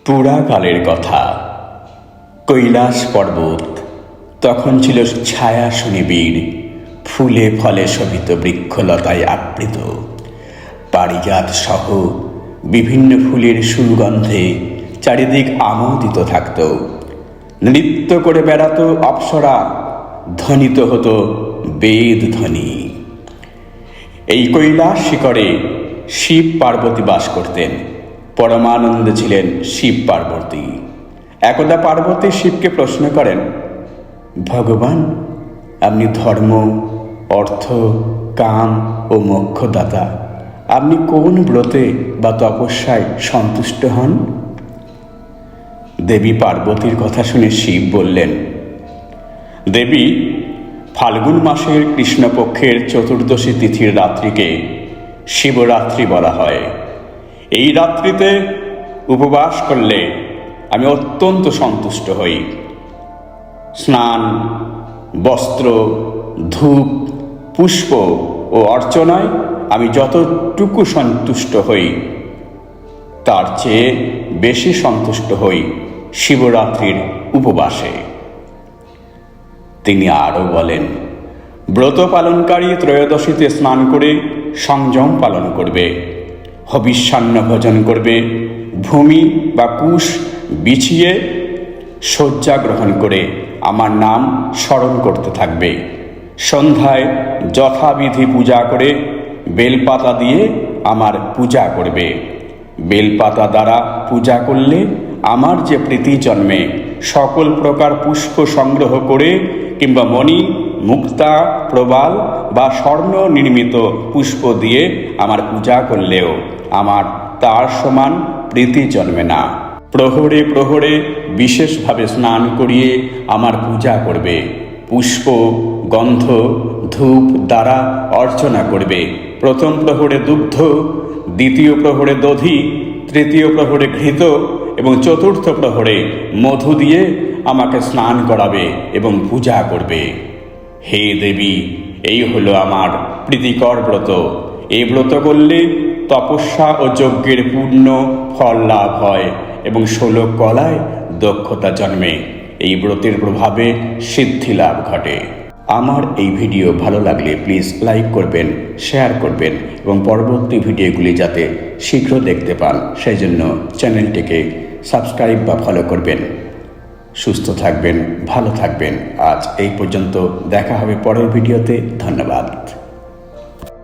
পুরাকালের কথা। কৈলাস পর্বত তখন ছিল ছায়া সুনিবিড়, ফুলে ফলে শোভিত, বৃক্ষলতায় আবৃত। পারিজাত সহ বিভিন্ন ফুলের সুগন্ধে চারিদিক আমোদিত থাকত। নৃত্য করে বেড়াতো অপ্সরা, ধ্বনিত হতো বেদ ধ্বনি। এই কৈলাস শিখরে শিব পার্বতী বাস করতেন। পরমানন্দে ছিলেন শিব পার্বতী। একদা পার্বতী শিবকে প্রশ্ন করেন, ভগবান, আপনি ধর্ম, অর্থ, কাম ও মোক্ষদাতা। আপনি কোন ব্রতে বা তপস্যায় সন্তুষ্ট হন? দেবী পার্বতীর কথা শুনে শিব বললেন, দেবী, ফাল্গুন মাসের কৃষ্ণপক্ষের চতুর্দশী তিথির রাত্রিকে শিবরাত্রি বলা হয়। এই রাত্রিতে উপবাস করলে আমি অত্যন্ত সন্তুষ্ট হই। স্নান, বস্ত্র, ধূপ, পুষ্প ও অর্চনায় আমি যতটুকু সন্তুষ্ট হই, তার চেয়ে বেশি সন্তুষ্ট হই শিবরাত্রির উপবাসে। তিনি আরও বলেন, ব্রত পালনকারী ত্রয়োদশীতে স্নান করে সংযম পালন করবে, হবিষ্যান্ন ভোজন করবে, ভূমি বা কুশ বিছিয়ে শয্যা গ্রহণ করে আমার নাম স্মরণ করতে থাকবে। সন্ধ্যায় যথাবিধি পূজা করে বেলপাতা দিয়ে আমার পূজা করবে। বেলপাতা দ্বারা পূজা করলে আমার যে প্রীতি জন্মে, সকল প্রকার পুষ্প সংগ্রহ করে কিংবা মণি, মুক্তা, প্রবাল বা স্বর্ণ নির্মিত পুষ্প দিয়ে আমার পূজা করলেও আমার তার সমান প্রীতি জন্মে না। প্রহরে প্রহরে বিশেষভাবে স্নান করিয়ে আমার পূজা করবে। পুষ্প, গন্ধ, ধূপ দ্বারা অর্চনা করবে। প্রথম প্রহরে দুগ্ধ, দ্বিতীয় প্রহরে দধি, তৃতীয় প্রহরে ঘৃত এবং চতুর্থ প্রহরে মধু দিয়ে আমাকে স্নান করাবে এবং পূজা করবে। হে দেবী, এই হলো আমার প্রীতিকর ব্রত। এই ব্রত করলে তপস্যা ও যজ্ঞের পূর্ণ ফল লাভ হয় এবং 16 কলায় দক্ষতা জন্মে। এই ব্রতের প্রভাবে সিদ্ধি লাভ ঘটে। আমার এই ভিডিও ভালো লাগলে প্লিজ লাইক করবেন, শেয়ার করবেন এবং পরবর্তী ভিডিওগুলি যাতে শীঘ্র দেখতে পান সেই জন্য চ্যানেলটিকে সাবস্ক্রাইব বা ফলো করবেন। সুস্থ থাকবেন, ভালো থাকবেন। আজ এই পর্যন্ত, দেখা হবে পরের ভিডিওতে। ধন্যবাদ।